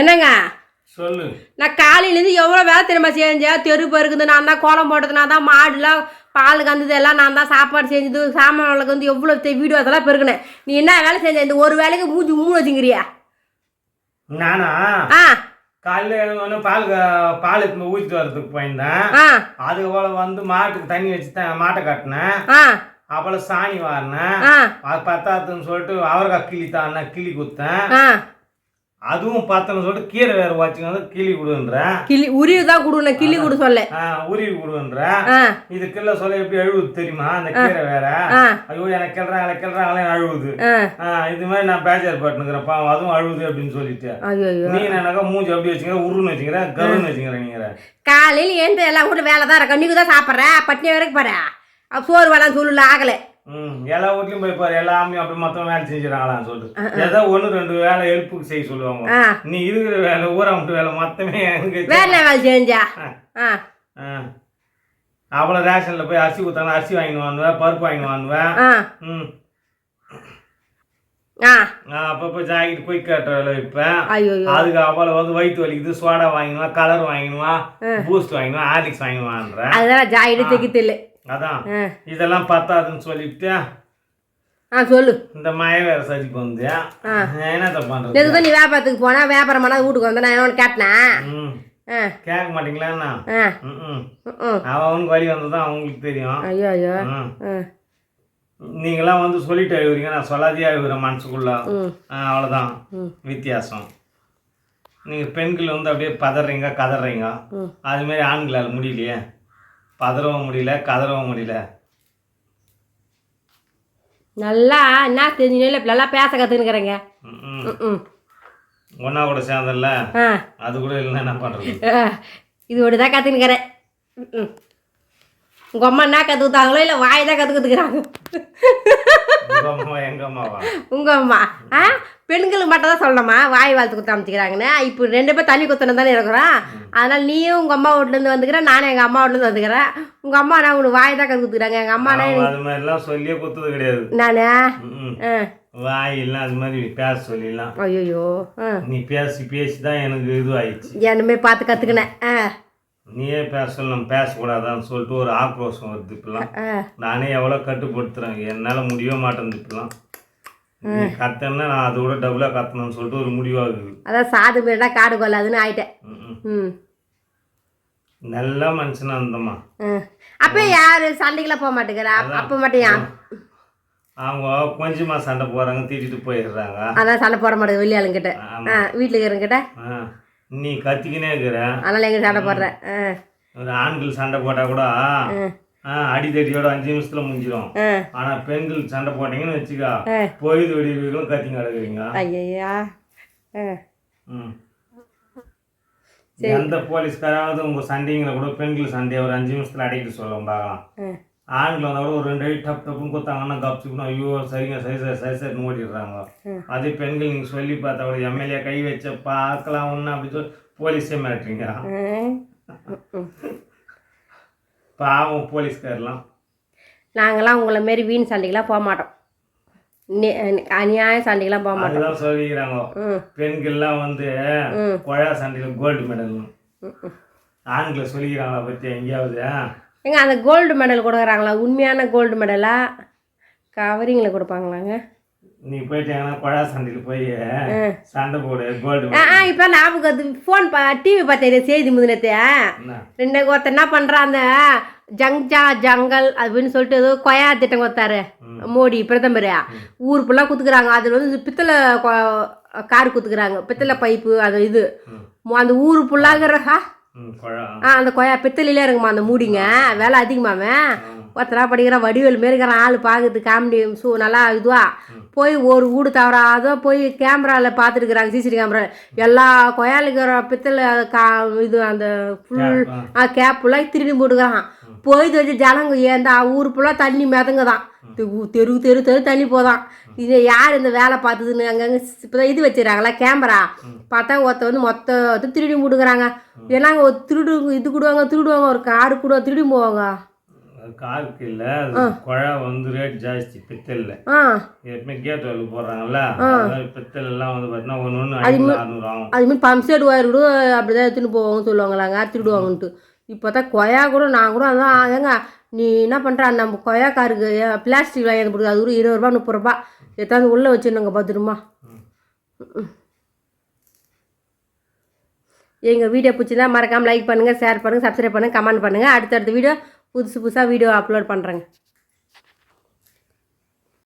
என்னங்க சொல்லு. நான் காலையிலேருந்து எவ்வளோ வேலை தெரியுமா செஞ்சேன். தெரு பெருக்குது நான் தான், கோலம் போட்டது நான் தான், மாடுலாம் பால் கந்தது எல்லாம் நான் தான், சாப்பாடு செஞ்சது, சாமான்களுக்கு வந்து எவ்வளோ வீடியோ அதெல்லாம் பெருக்குனேன். நீ என்ன வேலை செஞ்ச? இந்த ஒரு வேலைக்கு மூஞ்சி மூணு வச்சுங்கிறியா? நானா ஆ காலையில் எழுந்தோடனே பால் எடுத்து ஊற்றிட்டு வரதுக்கு போயிருந்தேன். ஆ அதுபோல் வந்து மாட்டுக்கு தண்ணி வச்சு மாட்டை கட்டினேன். ஆ அப்புறம் சாணி வாரினேன். ஆ அது பத்தாதுன்னு சொல்லிட்டு அவரைக்காய் கிளி தானே கிளி குத்தேன். ஆ அதுவும் பார்த்தோன்னு சொல்லிட்டு கீரை வேறு வச்சுங்க வந்து கிளி கொடுன்றேன். கிளி உருவி தான் கொடுன, கிளி கொடு சொல்ல. உருவி கொடுன்றேன். இது கிள்ள சொல்ல எப்படி அழுவுது தெரியுமா அந்த கீரை வேற? ஐயோ எனக்கு கிளறாங்களே அழுவுது. இது மாதிரி நான் பேச்சர் பட்டுனுக்கிறேன் பாவம் அதுவும் அழுவுது அப்படின்னு சொல்லிட்டு நீ என்னக்கா மூஞ்சி அப்படி வச்சுக்கிற உருன்னு வச்சுக்கிறேன் கருன்னு வச்சுக்கிறேன். நீங்க காலையில் ஏன் எல்லாம் கூட வேலை தான் இருக்கும். நீங்க தான் சாப்பிட்ற பட்டினி வரைக்கும் பாரு. சோறு வேணாம் சொல்லல ஆகலை. எல்லா வீட்லயும் போய் பாரு எல்லாமே அப்படி மொத்தம் வேலை செஞ்சுறாங்களான்னு சொல்லிட்டு ஏதோ 1-2 வேலை எழுப்புக்கு செய்ய சொல்லுவாங்க. நீ இருக்கிற வேலை ஊரா விட்டு வேலை மொத்தமே வேலை செஞ்சா அவ்வளோ ரேஷன்ல போய் அரிசி ஊத்தாங்க அரிசி வாங்கின்னு வாங்குவேன் பருப்பு வாங்கின்னு வாங்குவேன். அப்பப்போ ஜாக்கெட் போய் கட்ட வேலை வைப்பேன். அதுக்கு அவ்வளோ வந்து வயிற்று வலிக்குது சோடா வாங்கினுவான் கலர் வாங்கினுவான் பூஸ்ட் வாங்கினுவான் ஹார்லிக்ஸ் வாங்கினுவான்றேன். அதெல்லாம் ஜாக்கெட் தைக்கல. அதான் இதெல்லாம் பத்தாதுன்னு சொல்லிட்டு சொல்லு. இந்த மழை வேற சதிக்கு வந்து என்னத்த பண்றது? நீ வியாபாரத்துக்கு போனா வியாபாரம் பண்ணா வீட்டுக்கு வந்தா நான் என்ன கேட்டேன். கேட்க மாட்டீங்களா? அவனுக்கு வழி வந்ததுதான் அவங்களுக்கு தெரியும். ஐயோ ஐயோ நீங்களாம் வந்து சொல்லிட்டு அழுகுறீங்க நான் சொல்லாதே அழுகுறேன் மனசுக்குள்ள. அவ்வளோதான் வித்தியாசம். நீங்கள் பெண்கள் வந்து அப்படியே பதறீங்க கதறீங்க. அதுமாரி ஆண்களால் முடியலையே. பதறவும் முடியல கதறவும் முடியல. நல்லா என்ன தெரிஞ்சு நல்லா பேச கற்றுக்கிறேங்க. ஒன்றா கூட சேர்ந்தல அது கூட இல்லைன்னா என்ன பண்ணுறது? இது ஒன்று தான் கற்றுக்கிறேன். உங்கள் அம்மா என்ன கற்றுக்குத்தாங்களோ இல்லை வாய் தான் கற்றுக்குறாங்க. எங்கள் அம்மாவா? உங்கள் அம்மா பெண்களுக்கு மட்டும் தான் சொல்லணுமா வாய் வாழ்த்து குத்த அமைச்சிக்கிறாங்கன்னு. இப்போ 2 பேர் தண்ணி குத்தணும் தானே இருக்கிறோம். அதனால் நீயும் உங்கள் அம்மா வீட்லேருந்து வந்துக்கிறேன் நானும் எங்கள் அம்மா வீட்லேருந்து வந்துக்கிறேன். உங்கள் அம்மா நான் உனக்கு வாய் தான் கற்றுக்குறாங்க. எங்கள் அம்மா அது மாதிரிலாம் சொல்லியே குத்துறது கிடையாது. நானே வாய் இல்லை அது மாதிரி பேச சொல்லிடலாம். ஐயோ நீ பேசி பேசி தான் எனக்கு இது ஆயிடுச்சு. என்னமே பார்த்து கற்றுக்கினேன். நீயே பேச சொல்லணும் பேசக்கூடாதான்னு சொல்லிட்டு ஒரு ஆக்ரோஷம் வருது இப்பெல்லாம். நானே எவ்வளோ கட்டுப்படுத்துறேன் என்னால் முடியவே மாட்டேன் இப்பெல்லாம். நீ கத்தன்னா நான் அதை விட டபுளாக கத்தணும்னு சொல்லிட்டு ஒரு முடிவாகுது. அதான் சாது பேருடா காடு கொள்ளாதுன்னு ஆயிட்டேன். நல்ல மனுஷனா இருந்தம்மா. அப்போ யாரு சண்டைக்கெல்லாம் போக மாட்டேங்கிறா? அப்போ மட்டும் அவங்க கொஞ்சமா சண்டை போடுறாங்க திட்டிட்டு போயிடுறாங்க. அதான் சண்டை போட மாட்டேங்குது வெளியாளுங்கிட்ட வீட்டில் இருக்கிறவங்கிட்ட. நீ கத்திக்கினே இருக்கிற அதனால எங்க சண்டை போடுறேன். ஒரு ஆண்கள் சண்டை போட்டா கூட அடித்தடியோட 5 நிமிஷத்துல முடிஞ்சிடும். ஆனா பெண்கள் சண்டை போட்டீங்கன்னு வச்சுக்கா பொழுது வெடிகளும் கத்திங்க கிடக்குறீங்க. ஐயா எந்த போலீஸ்காராவது உங்க சண்டைங்களை கூட பெண்கள் சண்டையை ஒரு 5 நிமிஷத்துல அடைக்கிட்டு சொல்லுவோம் பார்க்கலாம். ஆண்கள் வந்தால் கூட ஒரு 2 அடி டப் டப்புன்னு கொடுத்தாங்கன்னா கப்சிக்கணும் ஐயோ சரிங்க சரி சார் சரி சார்னு ஓடிடுறாங்க. அதே பெண்கள் நீங்கள் சொல்லி பார்த்தா கூட எம்எல்ஏ கை வச்ச பார்க்கலாம் ஒன்று அப்படி சொல்லி போலீஸே மிரட்டுறீங்க. பாவம் போலீஸ்காரெலாம். நாங்களாம் உங்களை மாரி வீண் சண்டைக்கெல்லாம் போக மாட்டோம். அநியாய சண்டைக்கெல்லாம் போக மாட்டோம். அதுதான் சொல்லிக்கிறாங்க பெண்கள்லாம் வந்து கொழா சண்டையில் கோல்டு மெடல். ஆண்களை சொல்லிக்கிறாங்களா பற்றி எங்கேயாவது? ஏங்க அந்த கோல்டு மெடல் கொடுக்குறாங்களா? உண்மையான கோல்டு மெடலா கவரிங்கில் கொடுப்பாங்களாங்க? நீ போயிட்டீங்கன்னா கொழா சண்டையில் போய் சண்டை போடு கோல்டு. இப்போ ஞாபகம் அது ஃபோன் டிவி பார்த்தேன் செய்தி முதினத்தை 2 ஒருத்தர் என்ன பண்ணுறான் அந்த ஜங்கல் அப்படின்னு சொல்லிட்டு ஏதோ கொயா திட்டம் கொடுத்தாரு மோடி பிரதமர். ஊர் ஃபுல்லாக குத்துக்குறாங்க. அதில் வந்து பித்தளை காடு குத்துக்குறாங்க பித்தளை பைப்பு அது இது அந்த ஊர் ஃபுல்லாகிற அந்த கொயா பித்தளையிலே இருக்குமா அந்த மூடிங்க வேலை அதிகமாமே. ஒருத்தரா படிக்கிற வடிவேல் மாரி இருக்கிற ஆள் பார்க்குறது காமெடி நல்லா இதுவா போய் ஒரு வீடு தவறாத போய் கேமராவில் பார்த்துருக்குறாங்க சிசிடிவி கேமரா எல்லா கொயாலுக்கிற பித்தளை இது அந்த ஃபுல் கேப்புலாம் திருடி போட்டுக்கிறான். போய் வச்சு ஜனங்க ஏந்தா ஊர் ஃபுல்லாக தண்ணி மிதங்க தான் தெரு தெரு தெரு தண்ணி போதான். இது யார் இந்த வேலை பார்த்ததுன்னு அங்கங்கே இப்போ தான் இது வச்சுக்கிறாங்களா கேமரா பார்த்தா ஒருத்த வந்து மொத்த திருடி போட்டுக்கிறாங்க. ஏன்னா அங்கே ஒரு திருடுவாங்க ஒரு காடு கூட திருடி போவாங்க. காருக்கு இல்லை அது குழா வந்து ரேட் ஜாஸ்தி பித்தல்ல ஆ எப்பவுமே கேட் வேலை போடுறாங்கல்ல அதான் பித்தல் எல்லாம் வந்து பார்த்தீங்கன்னா ஒன்று 500 ஆகும். அதுமாதிரி பம்ப் செட் ஒயர் கூட அப்படி தான் எடுத்துன்னு போவாங்க சொல்லுவாங்களாங்க அறுத்துடுவாங்கன்ட்டு இப்போ தான் கொயா கூட நான் கூட அதான் ஏங்க நீ என்ன பண்ணுற நம்ம கொயாக்காருக்கு பிளாஸ்டிக் வாங்கி போடுது அது கூட 20 ரூபா 30 ரூபா எத்தாந்து உள்ளே வச்சுருந்தாங்க பத்திரமா. எங்கள் வீடியோ பிடிச்சிருந்தா மறக்காமல் லைக் பண்ணுங்கள், ஷேர் பண்ணுங்கள், சப்ஸ்கிரைப் பண்ணுங்கள், கமெண்ட் பண்ணுங்கள். அடுத்தடுத்த வீடியோ புதுசாக வீடியோ அப்லோட் பண்ணுறேங்க.